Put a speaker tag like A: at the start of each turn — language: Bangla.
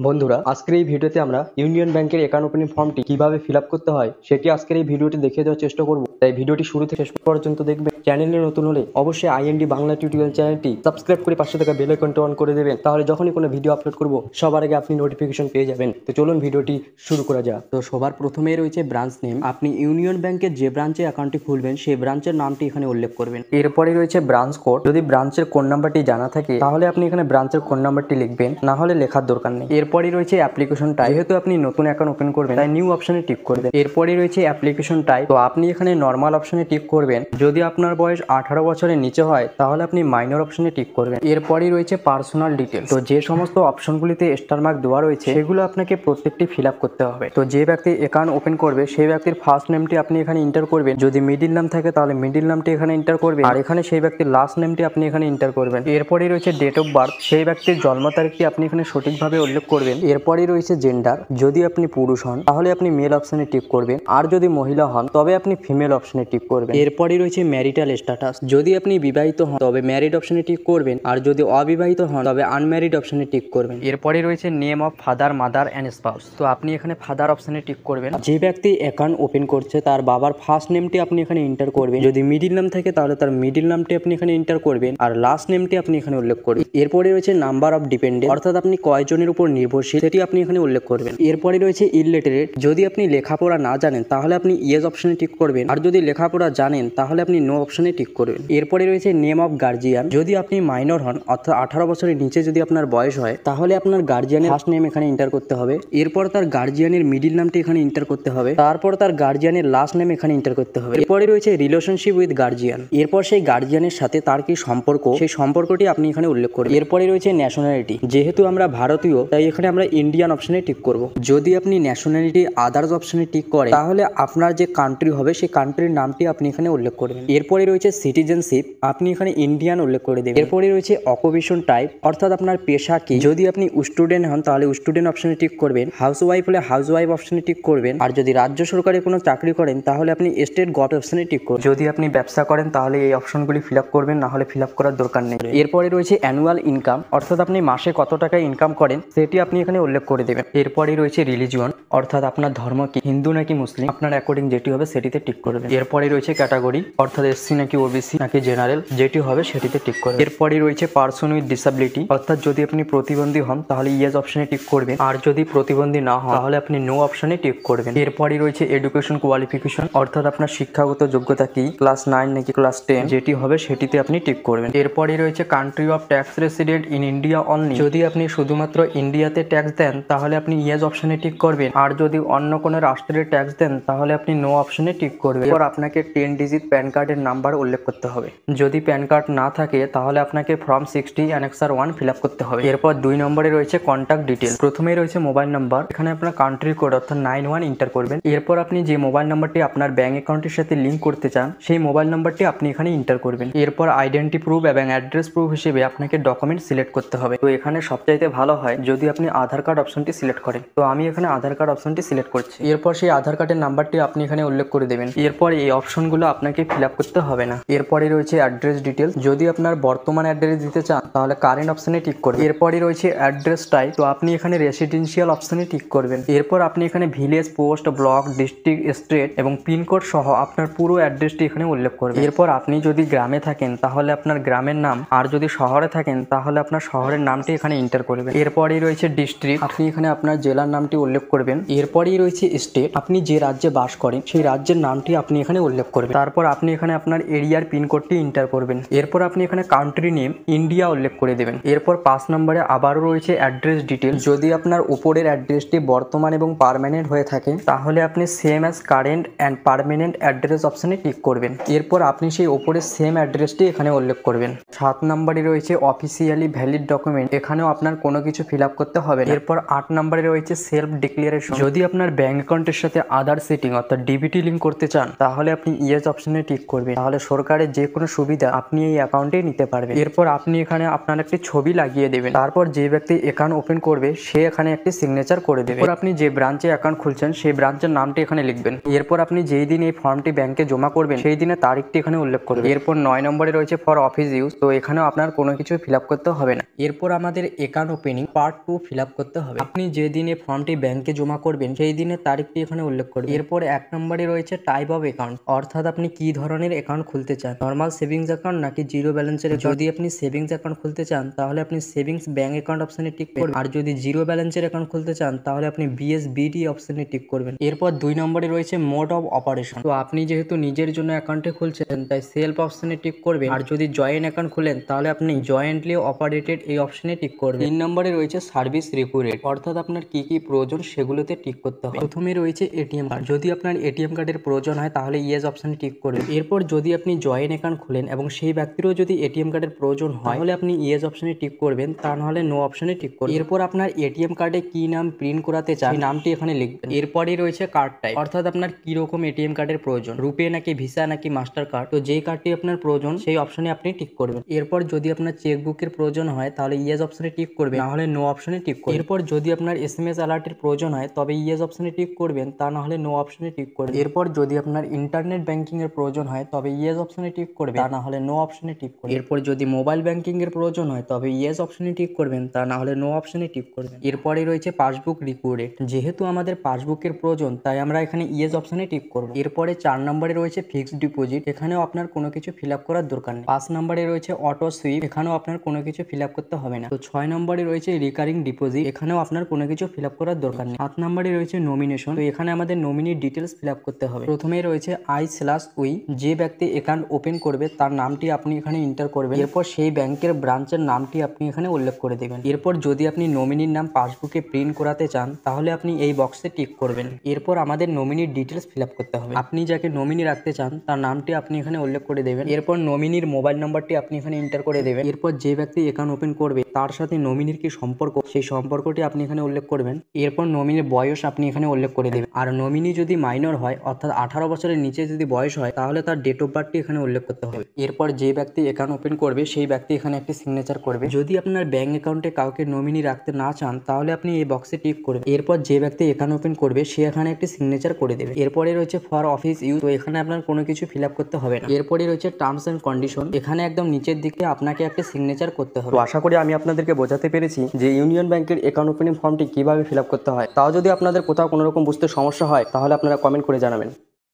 A: বন্ধুরা, আজকের এই ভিডিওতে আমরা ইউনিয়ন ব্যাংকের অ্যাকাউন্ট ওপেনিং ফর্মটি কিভাবে ফিল আপ করতে হয় সেটি আজকের এই ভিডিওটি দেখিয়ে দেওয়ার চেষ্টা করব। তাই ভিডিওটি শুরু থেকে শেষ পর্যন্ত দেখবেন। চ্যানেলে নতুন হলে অবশ্যই আইএনডি বাংলা টিউটোরিয়াল চ্যানেলটি সাবস্ক্রাইব করে পাশে থাকা বেল আইকনটি অন করে দেবেন। তাহলে যখনই কোনো ভিডিও আপলোড করব সবার আগে আপনি নোটিফিকেশন পেয়ে যাবেন। তো চলুন ভিডিওটি শুরু করা যাক। তো সবার প্রথমেই রয়েছে ব্রাঞ্চ নেম। আপনি ইউনিয়ন ব্যাংকের যে ব্রাঞ্চে অ্যাকাউন্টটি খুলবেন সেই ব্রাঞ্চের নামটি এখানে উল্লেখ করবেন। এরপরে রয়েছে ব্রাঞ্চ কোড। যদি ব্রাঞ্চের কোড নাম্বারটি জানা থাকে তাহলে আপনি এখানে ব্রাঞ্চের কোড নাম্বারটি লিখবেন, না হলে লেখার দরকার নেই। এরপরে রয়েছে অ্যাপ্লিকেশন টাইপ। যেহেতু আপনি নতুন অ্যাকাউন্ট ওপেন করবেন তাই নিউ অপশনে টিক করবেন। এরপরে রয়েছে অ্যাপ্লিকেশন টাইপ। তো আপনি এখানে নরমাল অপশনে টিক করবেন। যদি আপনার বয়স 18 বছরের নিচে হয় তাহলে আপনি মাইনর অপশনে টিক করবেন। এরপরে রয়েছে পার্সোনাল ডিটেলস। তো যে সমস্ত অপশনগুলিতে স্টার মার্ক দেওয়া রয়েছে সেগুলো আপনাকে প্রত্যেকটি ফিল আপ করতে হবে। তো যে ব্যক্তি অ্যাকাউন্ট ওপেন করবে সেই ব্যক্তির ফার্স্ট নেমটি আপনি এখানে এন্টার করবেন। যদি মিডিল নাম থাকে তাহলে মিডিল নামটি এখানে এন্টার করবেন, আর এখানে সেই ব্যক্তির লাস্ট নেমটি আপনি এখানে এন্টার করবেন। এরপরে রয়েছে ডেট অফ বার্থ। সেই ব্যক্তির জন্ম তারিখটি আপনি এখানে সঠিকভাবে উল্লেখ করবেন। এরপরে রয়েছে জেন্ডার। যদি আপনি পুরুষ হন তাহলে আপনি মেল অপশনে টিক করবেন, আর যদি মহিলা হন তবে আপনি ফিমেল অপশনে টিক করবেন। এরপরে রয়েছে ম্যারিটাল স্ট্যাটাস। যদি আপনি বিবাহিত হন তবে ম্যারিড অপশনে টিক করবেন, আর যদি অবিবাহিত হন তবে আনম্যারিড অপশনে টিক করবেন। এরপরে রয়েছে name of father, mother and spouse. তো আপনি এখানে ফাদার অপশনে টিক করবেন। যে ব্যক্তি অ্যাকাউন্ট ওপেন করছে তার বাবার ফার্স্ট নেমটি আপনি এখানে এন্টার করবেন। যদি মিডিল নাম থাকে তাহলে তার মিডিল নামটি আপনি এখানে এন্টার করবেন, আর লাস্ট নেমটি আপনি এখানে উল্লেখ করবেন। এরপরে রয়েছে নাম্বার অফ ডিপেন্ডেন্ট, অর্থাৎ আপনি কয়জনের উপর নির্ভরশীল সেটি আপনি এখানে উল্লেখ করবেন। এরপরে রয়েছে ইলিটারেট। যদি আপনি লেখাপড়া না জানেন তাহলে আপনি ইয়েস অপশনে টিক করবেন, আর যদি লেখাপড়া জানেন তাহলে আপনি নো অপশনে টিক করবেন। এরপরে রয়েছে নেম অফ গার্জিয়ান। যদি আপনি মাইনর হন অর্থাৎ 18 বছরের নিচে যদি আপনার বয়স হয় তাহলে আপনার গার্জিয়ানের ফার্স্ট নেম এখানে এন্টার করতে হবে। এরপর তার গার্জিয়ানের মিডিল নামটি এখানে এন্টার করতে হবে। তারপর তার গার্জিয়ানের লাস্ট নেম এখানে এন্টার করতে হবে। এরপরে রয়েছে রিলেশনশিপ উইথ গার্জিয়ান। এরপর সেই গার্জিয়ানের সাথে তার কি সম্পর্ক সেই সম্পর্কটি আপনি এখানে উল্লেখ করবেন। এরপরে রয়েছে ন্যাশনালিটি। যেহেতু আমরা ভারতীয় তাই এখানে আমরা ইন্ডিয়ান অপশনে টিক করব। যদি আপনি ন্যাশনালিটি আদার্স অপশনে টিক করেন তাহলে আপনার যে কান্ট্রি হবে সেই কান্ট্রির নামটি আপনি এখানে উল্লেখ করবেন। এরপরে রয়েছে সিটিজেনশিপ। আপনি এখানে ইন্ডিয়ান উল্লেখ করে দেবেন। এরপরে রয়েছে অকুপেশন টাইপ, অর্থাৎ আপনার পেশা কি। যদি আপনি স্টুডেন্ট হন তাহলে স্টুডেন্ট অপশনে টিক করবেন। হাউসওয়াইফ হলে হাউসওয়াইফ অপশনে টিক করবেন, আর যদি রাজ্য সরকারে কোনো চাকরি করেন তাহলে আপনি স্টেট গট অপশনে টিক করবেন। যদি আপনি ব্যবসা করেন তাহলে এই অপশনগুলি ফিল আপ করবেন, না হলে ফিল আপ করার দরকার নেই। এরপরে রয়েছে অ্যানুয়াল ইনকাম, অর্থাৎ আপনি মাসে কত টাকা ইনকাম করেন সেটি আপনি এখানে উল্লেখ করে দেবেন। এরপরে রয়েছে রিলিজিয়ন, অর্থাৎ আপনার ধর্ম কি, হিন্দু নাকি মুসলিম, আপনার অ্যাকর্ডিং যেটি হবে সেটিতে টিক করবেন। এরপরে রয়েছে ক্যাটাগরি, অর্থাৎ এসসি নাকি ওবিসি নাকি জেনারেল, যেটি হবে সেটিতে টিক করবেন। এরপরে রয়েছে পার্সন উইথ ডিসেবিলিটি, অর্থাৎ যদি আপনি প্রতিবন্ধী হন তাহলে ইয়েস অপশনে টিক করবেন, আর যদি প্রতিবন্ধী না হন তাহলে আপনি নো অপশনে টিক করবেন। এরপরে রয়েছে এডুকেশন কোয়ালিফিকেশন, অর্থাৎ আপনার শিক্ষাগত যোগ্যতা কি, ক্লাস 9 নাকি ক্লাস 10, যেটি হবে সেটিতে আপনি টিক করবেন। এরপরে রয়েছে country of tax resident in India only. যদি আপনি শুধুমাত্র ইন্ডিয়াতে ট্যাক্স দেন তাহলে আপনি ইয়েস অপশনে টিক করবেন, আর যদি অন্য কোনো রাষ্ট্রের ট্যাক্স দেন তাহলে আপনি নো অপশনে টিক করবেন। এরপর আপনাকে 10 ডিজিট প্যান কার্ডের নাম্বার উল্লেখ করতে হবে। যদি প্যান কার্ড না থাকে তাহলে আপনাকে ফর্ম 60 অ্যানেক্সার 1 ফিল আপ করতে হবে। এরপর 2 নম্বরে রয়েছে কন্ট্যাক্ট ডিটেল। প্রথমেই রয়েছে মোবাইল নাম্বার। এখানে আপনার কান্ট্রি কোড অর্থাৎ 91 এন্টার করবেন। এরপর আপনি যে মোবাইল নাম্বারটি আপনার ব্যাংক অ্যাকাউন্টের সাথে লিঙ্ক করতে চান সেই মোবাইল নাম্বারটি আপনি এখানে এন্টার করবেন। এরপর আইডেন্টি প্রুফ এবং অ্যাড্রেস প্রুফ হিসেবে আপনাকে ডকুমেন্ট সিলেক্ট করতে হবে। তো এখানে সবচাইতে ভালো হয় যদি আপনি আধার কার্ড অপশনটি সিলেক্ট করেন। তো আমি এখানে আধার কার্ড অপশনটি সিলেক্ট করছি। এরপর সেই আধার কার্ডের নাম্বারটি আপনি এখানে উল্লেখ করে দেবেন। এরপর এই অপশনগুলো আপনাকে ফিল আপ করতে হবে না। এরপরে রয়েছে অ্যাড্রেস ডিটেলস। যদি আপনার বর্তমান অ্যাড্রেস দিতে চান তাহলে কারেন্ট অপশনে টিক করবেন। এরপরে রয়েছে অ্যাড্রেস টাইপ। তো আপনি এখানে রেসিডেন্সিয়াল অপশনে টিক করবেন। এরপর আপনি এখানে village, post, block, district, state এবং পিনকোড সহ আপনার পুরো অ্যাড্রেসটি এখানে উল্লেখ করবেন। এরপর আপনি যদি গ্রামে থাকেন তাহলে আপনার গ্রামের নাম, আর যদি শহরে থাকেন তাহলে আপনার শহরের নামটি এখানে এন্টার করবেন। এরপরেই রয়েছে ডিস্ট্রিক্ট। আপনি এখানে আপনার জেলার নামটি উল্লেখ করবেন। এরপরেই রয়েছে স্টেট। আপনি যে রাজ্যে বাস করেন সেই রাজ্যের নামটি আপনি এখানে উল্লেখ করবেন। তারপর আপনি এখানে আপনার এরিয়ার পিনকোডটি এন্টার করবেন। এরপর আপনি এখানে কান্ট্রি নেম ইন্ডিয়া উল্লেখ করে দেবেন। এরপর 5 নম্বরে আবারও রয়েছে অ্যাড্রেস ডিটেল। যদি আপনার উপরের অ্যাড্রেসটি বর্তমান এবং পার্মানেন্ট হয়ে থাকে তাহলে আপনি same as current and permanent address অপশনে ক্লিক করবেন। এরপর আপনি সেই উপরের সেম অ্যাড্রেসটি এখানে উল্লেখ করবেন। 7 নম্বরে রয়েছে অফিসিয়ালি ভ্যালিড ডকুমেন্ট। এখানেও আপনার কোনো কিছু ফিল আপ করতে হবে। এরপর 8 নম্বরে রয়েছে সেলফ ডিক্লারেশন। যদি আপনার ব্যাংক অ্যাকাউন্টের সাথে আদার সেটিং অর্থাৎ ডিবিটি লিঙ্ক করতে চান তাহলে আপনি ইয়েস অপশনে টিক করবেন। তাহলে সরকারের যে কোনো সুবিধা আপনি এই অ্যাকাউন্টে নিতে পারবেন। এরপর আপনি এখানে আপনার একটি ছবি লাগিয়ে দেবেন। তারপর যে ব্যক্তি অ্যাকাউন্ট ওপেন করবে সে এখানে একটি সিগনেচার করে দেবে। এরপর আপনি যে ব্রাঞ্চে অ্যাকাউন্ট খুলছেন সেই ব্রাঞ্চের নামটি এখানে লিখবেন। এরপর আপনি যেই দিন এই ফর্মটি ব্যাংকে জমা করবেন সেই দিনের তারিখটি এখানে উল্লেখ করবেন। এরপর 9 নম্বরে রয়েছে ফর অফিস ইউজ। তো এখানেও আপনার কোনো কিছু ফিল আপ করতে হবে না। এরপর আমাদের account opening part 2 fill up করতে হবে। আপনি যে দিনে ফর্মটি ব্যাংকে জমা করবেন সেই দিনের তারিখটি এখানে উল্লেখ করবেন। এরপর 1 নম্বরে রয়েছে টাইপ অফ অ্যাকাউন্ট, অর্থাৎ আপনি কি ধরনের অ্যাকাউন্ট খুলতে চান, নর্মাল সেভিংস অ্যাকাউন্ট নাকি জিরো ব্যালেন্সের। যদি আপনি সেভিংস অ্যাকাউন্ট খুলতে চান তাহলে আপনি সেভিংস ব্যাংক অ্যাকাউন্ট অপশনে টিক করবেন, আর যদি জিরো ব্যালেন্সের অ্যাকাউন্ট খুলতে চান তাহলে আপনি বিএসবিডি অপশনে টিক করবেন। এরপর 2 নম্বরে রয়েছে মোড অফ অপারেশন। তো আপনি যেহেতু নিজের জন্য অ্যাকাউন্টে খুলছেন তাই সেলফ অপশনে টিক করবেন, আর যদি জয়েন্ট অ্যাকাউন্ট খুলেন তাহলে আপনি জয়েন্টলি অপারেটেড এই অপশনে টিক করবেন। 3 নম্বরে রয়েছে সার্ভিস রিকোয়ার্ড, অর্থাৎ আপনার কি কি প্রয়োজন সেগুলোতে টিক করতে হবে। প্রথমে রয়েছে এটিএম কার্ড, যদি আপনার এটিএম কার্ডের প্রয়োজন হয় তাহলে ইয়েস অপশনে টিক করবেন। এরপর যদি আপনি জয়েন্ট অ্যাকাউন্ট খুলেন এবং সেই ব্যক্তিরও যদি এটিএম কার্ডের প্রয়োজন হয় তাহলে আপনি ইয়েস অপশনে টিক করবেন, তা নাহলে নো অপশনে টিক করবেন। এরপর আপনার এটিএম কার্ডে কি নাম প্রিন্ট করাতে চান সেই নামটি এখানে লিখবেন। এরপরে রয়েছে কার্ড টাইপ, অর্থাৎ আপনার কি রকম এটিএম কার্ডের প্রয়োজন, রুপে নাকি ভিসা নাকি মাস্টার কার্ড। তো যেই কার্ডটি আপনার প্রয়োজন সেই অপশনে আপনি টিক করবেন। এরপর যদি আপনার চেকবুকের প্রয়োজন হয় তাহলে ইয়েস অপশনে টিক করবেন, না হলে নো অপশনে টিক করবেন। এরপর যদি আপনার এসএমএস অ্যালার্টের প্রয়োজন হয় তবে ইয়েস অপশনে টিক করবেন, তা না হলে নো অপশনে টিক করবেন। এরপর যদি আপনার ইন্টারনেট ব্যাংকিং এর প্রয়োজন হয় তবে ইয়েস অপশনে টিক করবেন, তা না হলে নো অপশনে টিক করবেন। এরপর যদি মোবাইল ব্যাংকিং এর প্রয়োজন হয় তবে ইয়েস অপশনে টিক করবেন, তা না হলে নো অপশনে টিক করবেন। এরপরে রয়েছে পাসবুক রিকোয়ার্ড, যেহেতু আমাদের পাসবুকের প্রয়োজন তাই আমরা এখানে ইয়েস অপশনে টিক করব। এরপরে 4 নম্বরে রয়েছে ফিক্সড ডিপোজিট, এখানেও আপনার কোনো কিছু ফিল আপ করার দরকার নেই। 5 নম্বরে রয়েছে অটো সুইপ, এখানেও আপনার কোনো কিছু ফিল আপ করতে হবে না। তো 6 নম্বরে রয়েছে রিকারিং ডিপোজিট, এখানেও আপনার কোনো কিছু ফিল আপ করার দরকার নেই। 7 নম্বরে রয়েছে নমিনেশন, তো এখানে আমাদের নমিনির ডিটেলস ফিল আপ করতে হবে। প্রথমেই রয়েছে I/উই, যে ব্যক্তি অ্যাকাউন্ট ওপেন করবে তার নামটি আপনি এখানে এন্টার করবেন। এরপর সেই ব্যাংকের ব্রাঞ্চের নামটি আপনি এখানে উল্লেখ করে দেবেন। এরপর যদি আপনি নমিনির নাম পাসবুকে প্রিন্ট করাতে চান তাহলে আপনি এই বক্সে টিক করবেন। এরপর আমাদের নমিনির ডিটেলস ফিল আপ করতে হবে। আপনি যাকে নমিনি রাখতে চান তার নামটি আপনি এখানে উল্লেখ করে দেবেন। এরপর নমিনির মোবাইল নাম্বারটি আপনি এখানে এন্টার করে দেবেন। এরপর যে ব্যক্তি অ্যাকাউন্ট ওপেন করবে তার সাথে নমিনির কি সম্পর্ক সেই সম্পর্কটি আপনি এখানে উল্লেখ করবেন। এরপর নমিনির বয়স আপনি এখানে উল্লেখ করে দেবেন। আর নমিনি যদি মাইনর হয় অর্থাৎ 18 বছরের নিচে যদি বয়স হয় তাহলে তার ডেট অফ বার্থটি এখানে উল্লেখ করতে হবে। এরপর যে ব্যক্তি অ্যাকাউন্ট ওপেন করবে সেই ব্যক্তি এখানে একটি সিগনেচার করবে। যদি আপনার ব্যাংক অ্যাকাউন্টে কাউকে নমিনি রাখতে না চান তাহলে আপনি এই বক্সে টিক করবেন। এরপর যে ব্যক্তি অ্যাকাউন্ট ওপেন করবে সে এখানে একটি সিগনেচার করে দেবে। এরপরে রয়েছে ফর অফিস ইউজ, তো এখানে আপনার কোনো কিছু ফিল আপ করতে হবে না। এরপরে রয়েছে টার্মস এন্ড কন্ডিশন, এখানে একদম নিচের দিকে আপনাকে একটা সিগনেচার করতে হবে। তো আশা করি আমি আপনাদেরকে বোঝাতে পেরেছি যে ইউনিয়ন ব্যাংকের অ্যাকাউন্ট ওপেনিং ফর্মটি কিভাবে ফিল আপ করতে হয়। তাও যদি আপনাদের কোথাও কোনো রকম বুঝতে সমস্যা হয় তাহলে আপনারা কমেন্ট করে জানাবেন।